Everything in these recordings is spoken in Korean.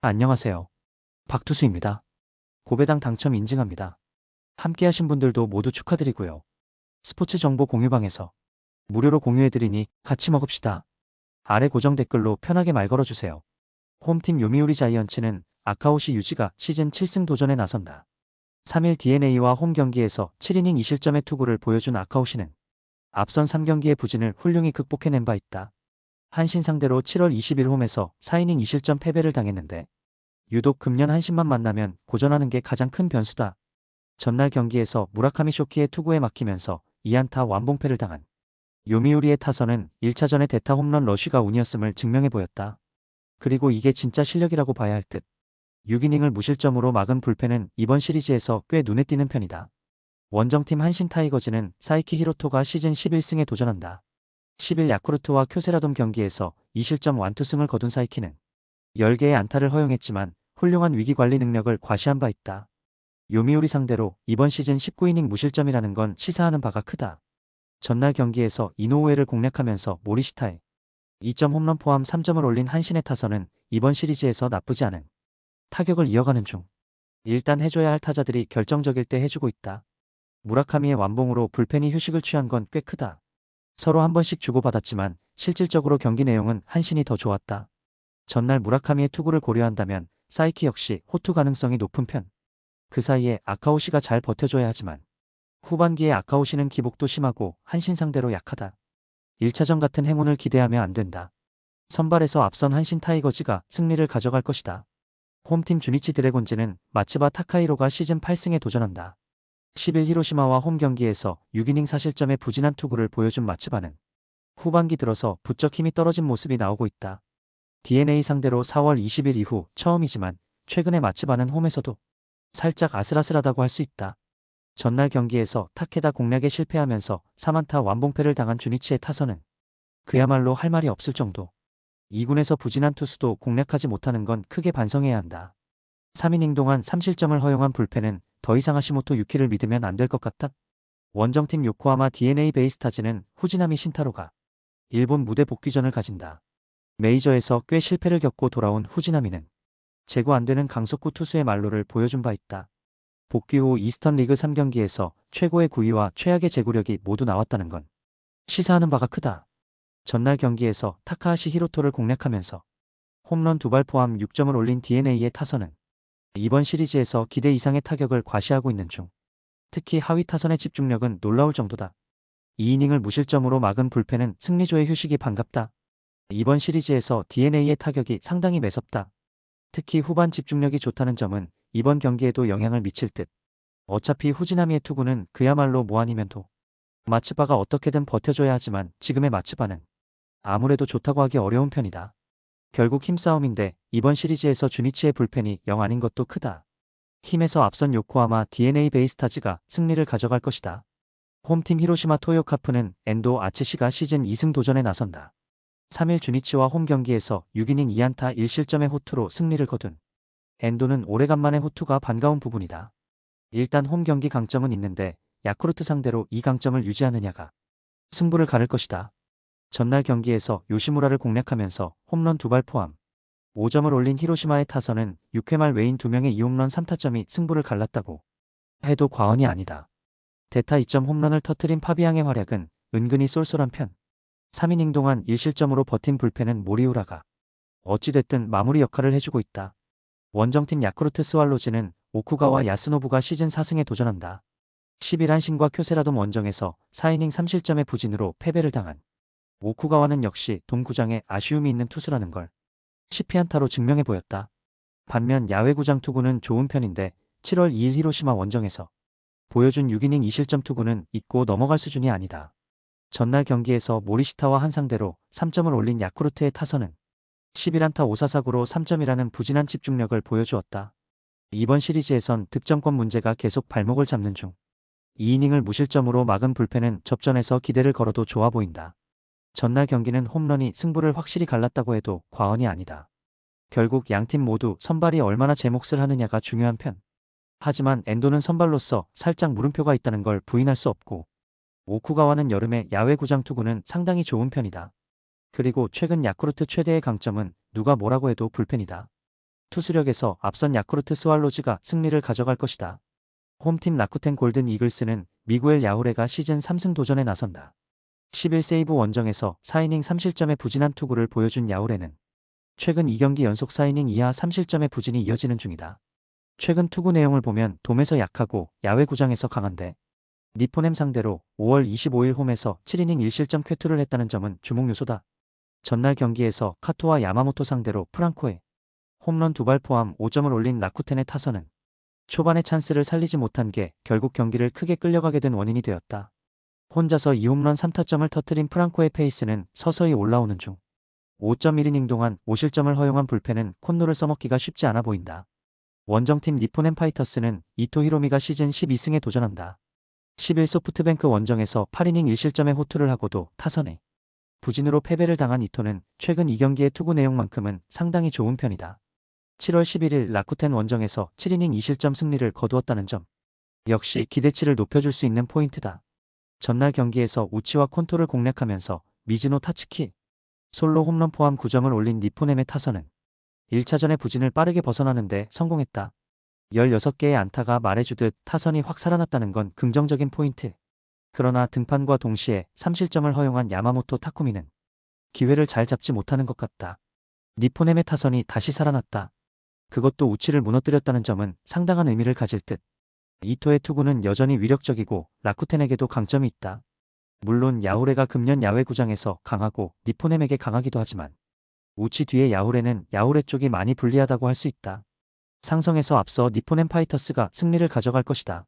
안녕하세요. 박투수입니다. 고배당 당첨 인증합니다. 함께하신 분들도 모두 축하드리고요. 스포츠 정보 공유방에서 무료로 공유해드리니 같이 먹읍시다. 아래 고정 댓글로 편하게 말 걸어주세요. 홈팀 요미우리 자이언츠는 아카오시 유지가 시즌 7승 도전에 나선다. 3일 DeNA와 홈 경기에서 7이닝 2실점의 투구를 보여준 아카오시는 앞선 3경기의 부진을 훌륭히 극복해낸 바 있다. 한신 상대로 7월 20일 홈에서 4이닝 2실점 패배를 당했는데 유독 금년 한신만 만나면 고전하는 게 가장 큰 변수다. 전날 경기에서 무라카미 쇼키의 투구에 막히면서 2안타 완봉패를 당한 요미우리의 타선은 1차전의 대타 홈런 러쉬가 운이었음을 증명해 보였다. 그리고 이게 진짜 실력이라고 봐야 할 듯. 6이닝을 무실점으로 막은 불펜은 이번 시리즈에서 꽤 눈에 띄는 편이다. 원정팀 한신 타이거즈는 사이키 히로토가 시즌 11승에 도전한다. 10일 야쿠르트와 쿄세라돔 경기에서 2실점 완투승을 거둔 사이키는 10개의 안타를 허용했지만 훌륭한 위기관리 능력을 과시한 바 있다. 요미우리 상대로 이번 시즌 19이닝 무실점이라는 건 시사하는 바가 크다. 전날 경기에서 이노우에를 공략하면서 모리시타에 2점 홈런 포함 3점을 올린 한신의 타선은 이번 시리즈에서 나쁘지 않은 타격을 이어가는 중. 일단 해줘야 할 타자들이 결정적일 때 해주고 있다. 무라카미의 완봉으로 불펜이 휴식을 취한 건 꽤 크다. 서로 한 번씩 주고받았지만 실질적으로 경기 내용은 한신이 더 좋았다. 전날 무라카미의 투구를 고려한다면 사이키 역시 호투 가능성이 높은 편. 그 사이에 아카오시가 잘 버텨줘야 하지만 후반기에 아카오시는 기복도 심하고 한신 상대로 약하다. 1차전 같은 행운을 기대하면 안 된다. 선발에서 앞선 한신 타이거즈가 승리를 가져갈 것이다. 홈팀 주니치 드래곤즈는 마츠바 타카히로가 시즌 8승에 도전한다. 10일 히로시마와 홈 경기에서 6이닝 4실점의 부진한 투구를 보여준 마츠바는 후반기 들어서 부쩍 힘이 떨어진 모습이 나오고 있다. DeNA 상대로 4월 20일 이후 처음이지만 최근에 마츠바는 홈에서도 살짝 아슬아슬하다고 할 수 있다. 전날 경기에서 타케다 공략에 실패하면서 3안타 완봉패를 당한 주니치의 타선은 그야말로 할 말이 없을 정도. 2군에서 부진한 투수도 공략하지 못하는 건 크게 반성해야 한다. 3이닝 동안 3실점을 허용한 불펜은 더 이상 하시모토 유키를 믿으면 안 될 것 같다. 원정팀 요코하마 DeNA 베이스타즈는 후지나미 신타로가 일본 무대 복귀전을 가진다. 메이저에서 꽤 실패를 겪고 돌아온 후지나미는 제고 안 되는 강속구 투수의 말로를 보여준 바 있다. 복귀 후 이스턴 리그 3경기에서 최고의 구위와 최악의 제구력이 모두 나왔다는 건 시사하는 바가 크다. 전날 경기에서 타카하시 히로토를 공략하면서 홈런 2발 포함 6점을 올린 DeNA의 타선은 이번 시리즈에서 기대 이상의 타격을 과시하고 있는 중. 특히 하위 타선의 집중력은 놀라울 정도다. 2이닝을 무실점으로 막은 불펜은 승리조의 휴식이 반갑다. 이번 시리즈에서 DeNA의 타격이 상당히 매섭다. 특히 후반 집중력이 좋다는 점은 이번 경기에도 영향을 미칠 듯. 어차피 후지나미의 투구는 그야말로 뭐 아니면 도. 마츠바가 어떻게든 버텨줘야 하지만 지금의 마츠바는 아무래도 좋다고 하기 어려운 편이다. 결국 힘싸움인데 이번 시리즈에서 주니치의 불펜이 영 아닌 것도 크다. 힘에서 앞선 요코하마 DeNA 베이스타즈가 승리를 가져갈 것이다. 홈팀 히로시마 토요카프는 엔도 아츠시가 시즌 2승 도전에 나선다. 3일 주니치와 홈 경기에서 6이닝 2안타 1실점의 호투로 승리를 거둔 엔도는 오래간만에 호투가 반가운 부분이다. 일단 홈 경기 강점은 있는데 야쿠르트 상대로 이 강점을 유지하느냐가 승부를 가를 것이다. 전날 경기에서 요시무라를 공략하면서 홈런 2발 포함 5점을 올린 히로시마의 타선은 6회 말 외인 2명의 2홈런 3타점이 승부를 갈랐다고 해도 과언이 아니다. 대타 2점 홈런을 터트린 파비앙의 활약은 은근히 쏠쏠한 편. 3이닝 동안 1실점으로 버틴 불펜은 모리우라가 어찌됐든 마무리 역할을 해주고 있다. 원정팀 야쿠르트 스왈로즈는 오쿠가와 야스노부가 시즌 4승에 도전한다. 10일 한신과 쿄세라돔 원정에서 4이닝 3실점의 부진으로 패배를 당한 오쿠가와는 역시 동구장에 아쉬움이 있는 투수라는 걸 10피안타로 증명해 보였다. 반면 야외구장 투구는 좋은 편인데 7월 2일 히로시마 원정에서 보여준 6이닝 2실점 투구는 잊고 넘어갈 수준이 아니다. 전날 경기에서 모리시타와 한 상대로 3점을 올린 야쿠르트의 타선은 11안타 5사사구로 3점이라는 부진한 집중력을 보여주었다. 이번 시리즈에선 득점권 문제가 계속 발목을 잡는 중. 2이닝을 무실점으로 막은 불펜은 접전에서 기대를 걸어도 좋아 보인다. 전날 경기는 홈런이 승부를 확실히 갈랐다고 해도 과언이 아니다. 결국 양팀 모두 선발이 얼마나 제 몫을 하느냐가 중요한 편. 하지만 엔도는 선발로서 살짝 물음표가 있다는 걸 부인할 수 없고 오쿠가와는 여름에 야외 구장 투구는 상당히 좋은 편이다. 그리고 최근 야쿠르트 최대의 강점은 누가 뭐라고 해도 불펜이다. 투수력에서 앞선 야쿠르트 스왈로즈가 승리를 가져갈 것이다. 홈팀 라쿠텐 골든 이글스는 미구엘 야후레가 시즌 3승 도전에 나선다. 11세이브 원정에서 4이닝 3실점의 부진한 투구를 보여준 야후레는 최근 2경기 연속 4이닝 이하 3실점의 부진이 이어지는 중이다. 최근 투구 내용을 보면 돔에서 약하고 야외 구장에서 강한데 니포넴 상대로 5월 25일 홈에서 7이닝 1실점 쾌투를 했다는 점은 주목 요소다. 전날 경기에서 카토와 야마모토 상대로 프랑코에 홈런 2발 포함 5점을 올린 라쿠텐의 타선은 초반에 찬스를 살리지 못한 게 결국 경기를 크게 끌려가게 된 원인이 되었다. 혼자서 2홈런 3타점을 터뜨린 프랑코의 페이스는 서서히 올라오는 중 5.1이닝 동안 5실점을 허용한 불펜은 콘노를 써먹기가 쉽지 않아 보인다. 원정팀 니포넴 파이터스는 이토 히로미가 시즌 12승에 도전한다. 11 소프트뱅크 원정에서 8이닝 1실점의 호투를 하고도 타선에 부진으로 패배를 당한 이토는 최근 2경기의 투구 내용만큼은 상당히 좋은 편이다. 7월 11일 라쿠텐 원정에서 7이닝 2실점 승리를 거두었다는 점 역시 기대치를 높여줄 수 있는 포인트다. 전날 경기에서 우치와 콘토를 공략하면서 미즈노 타츠키 솔로 홈런 포함 9점을 올린 니포넴의 타선은 1차전의 부진을 빠르게 벗어나는데 성공했다. 16개의 안타가 말해주듯 타선이 확 살아났다는 건 긍정적인 포인트. 그러나 등판과 동시에 3실점을 허용한 야마모토 타쿠미는 기회를 잘 잡지 못하는 것 같다. 니포넴의 타선이 다시 살아났다. 그것도 우치를 무너뜨렸다는 점은 상당한 의미를 가질 듯. 이토의 투구는 여전히 위력적이고 라쿠텐에게도 강점이 있다. 물론 야후레가 금년 야외 구장에서 강하고 니포넴에게 강하기도 하지만 우치 뒤에 야후레는 야후레 쪽이 많이 불리하다고 할 수 있다. 상성에서 앞서 니포넴 파이터스가 승리를 가져갈 것이다.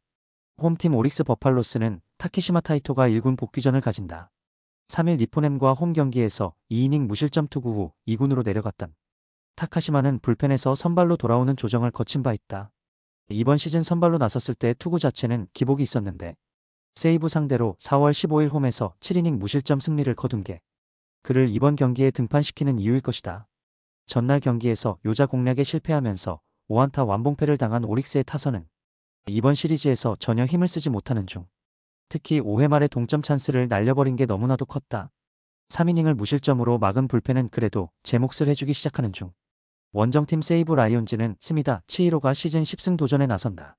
홈팀 오릭스 버팔로스는 타케시마 타이토가 1군 복귀전을 가진다. 3일 니포넴과 홈 경기에서 2이닝 무실점 투구 후 2군으로 내려갔던 타카시마는 불펜에서 선발로 돌아오는 조정을 거친 바 있다. 이번 시즌 선발로 나섰을 때 투구 자체는 기복이 있었는데 세이브 상대로 4월 15일 홈에서 7이닝 무실점 승리를 거둔 게 그를 이번 경기에 등판시키는 이유일 것이다. 전날 경기에서 요자 공략에 실패하면서 5안타 완봉패를 당한 오릭스의 타선은 이번 시리즈에서 전혀 힘을 쓰지 못하는 중 특히 5회 말에 동점 찬스를 날려버린 게 너무나도 컸다. 3이닝을 무실점으로 막은 불펜은 그래도 제 몫을 해주기 시작하는 중 원정팀 세이브 라이온즈는 스미다 치히로가 시즌 10승 도전에 나선다.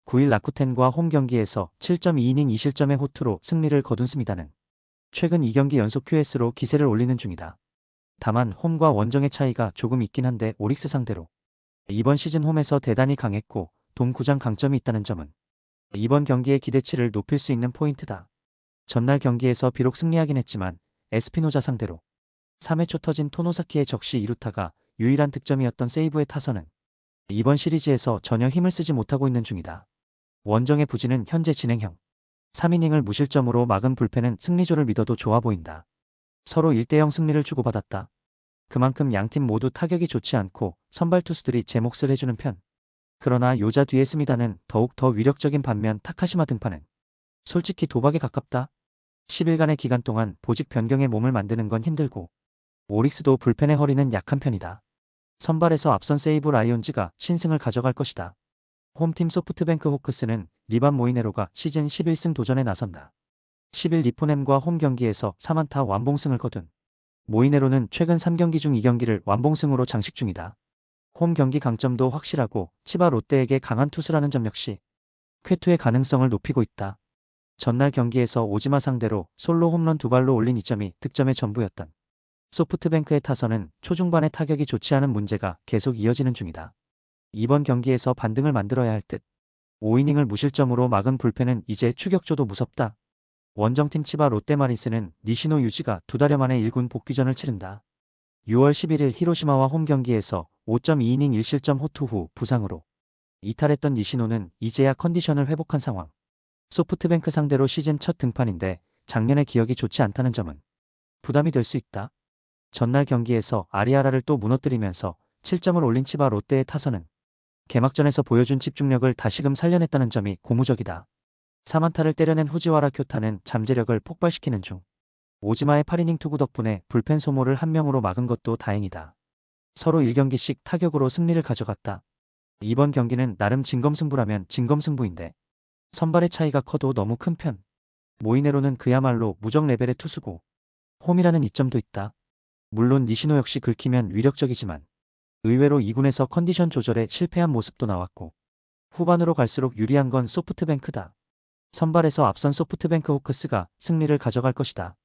9일 라쿠텐과 홈 경기에서 7.2이닝 2실점의 호투로 승리를 거둔 스미다는 최근 2경기 연속 QS로 기세를 올리는 중이다. 다만 홈과 원정의 차이가 조금 있긴 한데 오릭스 상대로 이번 시즌 홈에서 대단히 강했고 돔 구장 강점이 있다는 점은 이번 경기의 기대치를 높일 수 있는 포인트다. 전날 경기에서 비록 승리하긴 했지만 에스피노자 상대로 3회 초 터진 토노사키의 적시 2루타가 유일한 득점이었던 세이브의 타선은 이번 시리즈에서 전혀 힘을 쓰지 못하고 있는 중이다. 원정의 부진은 현재 진행형. 3이닝을 무실점으로 막은 불펜은 승리조를 믿어도 좋아 보인다. 서로 1대0 승리를 주고받았다. 그만큼 양팀 모두 타격이 좋지 않고 선발 투수들이 제 몫을 해주는 편. 그러나 요자 뒤에 스미다는 더욱 더 위력적인 반면 타카시마 등판은 솔직히 도박에 가깝다. 10일간의 기간 동안 보직 변경에 몸을 만드는 건 힘들고 오릭스도 불펜의 허리는 약한 편이다. 선발에서 앞선 세이브 라이온즈가 신승을 가져갈 것이다. 홈팀 소프트뱅크 호크스는 리반 모이네로가 시즌 11승 도전에 나선다. 10일 니포넴과 홈 경기에서 3안타 완봉승을 거둔 모이네로는 최근 3경기 중 2경기를 완봉승으로 장식 중이다. 홈 경기 강점도 확실하고 치바 롯데에게 강한 투수라는 점 역시 쾌투의 가능성을 높이고 있다. 전날 경기에서 오지마 상대로 솔로 홈런 2발로 올린 2점이 득점의 전부였던 소프트뱅크의 타선은 초중반의 타격이 좋지 않은 문제가 계속 이어지는 중이다. 이번 경기에서 반등을 만들어야 할 듯. 5이닝을 무실점으로 막은 불펜은 이제 추격조도 무섭다. 원정팀 치바 롯데마린스는 니시노 유지가 2달여 만에 1군 복귀전을 치른다. 6월 11일 히로시마와 홈 경기에서 5.2이닝 1실점 호투 후 부상으로 이탈했던 니시노는 이제야 컨디션을 회복한 상황. 소프트뱅크 상대로 시즌 첫 등판인데 작년의 기억이 좋지 않다는 점은 부담이 될 수 있다. 전날 경기에서 아리아라를 또 무너뜨리면서 7점을 올린 치바 롯데의 타선은 개막전에서 보여준 집중력을 다시금 살려냈다는 점이 고무적이다. 3안타를 때려낸 후지와라 쿄타는 잠재력을 폭발시키는 중 오지마의 8이닝 투구 덕분에 불펜 소모를 한 명으로 막은 것도 다행이다. 서로 1경기씩 타격으로 승리를 가져갔다. 이번 경기는 나름 진검승부라면 진검승부인데 선발의 차이가 커도 너무 큰 편. 모이네로는 그야말로 무적 레벨의 투수고 홈이라는 이점도 있다. 물론 니시노 역시 긁히면 위력적이지만 의외로 2군에서 컨디션 조절에 실패한 모습도 나왔고 후반으로 갈수록 유리한 건 소프트뱅크다. 선발에서 앞선 소프트뱅크 호크스가 승리를 가져갈 것이다.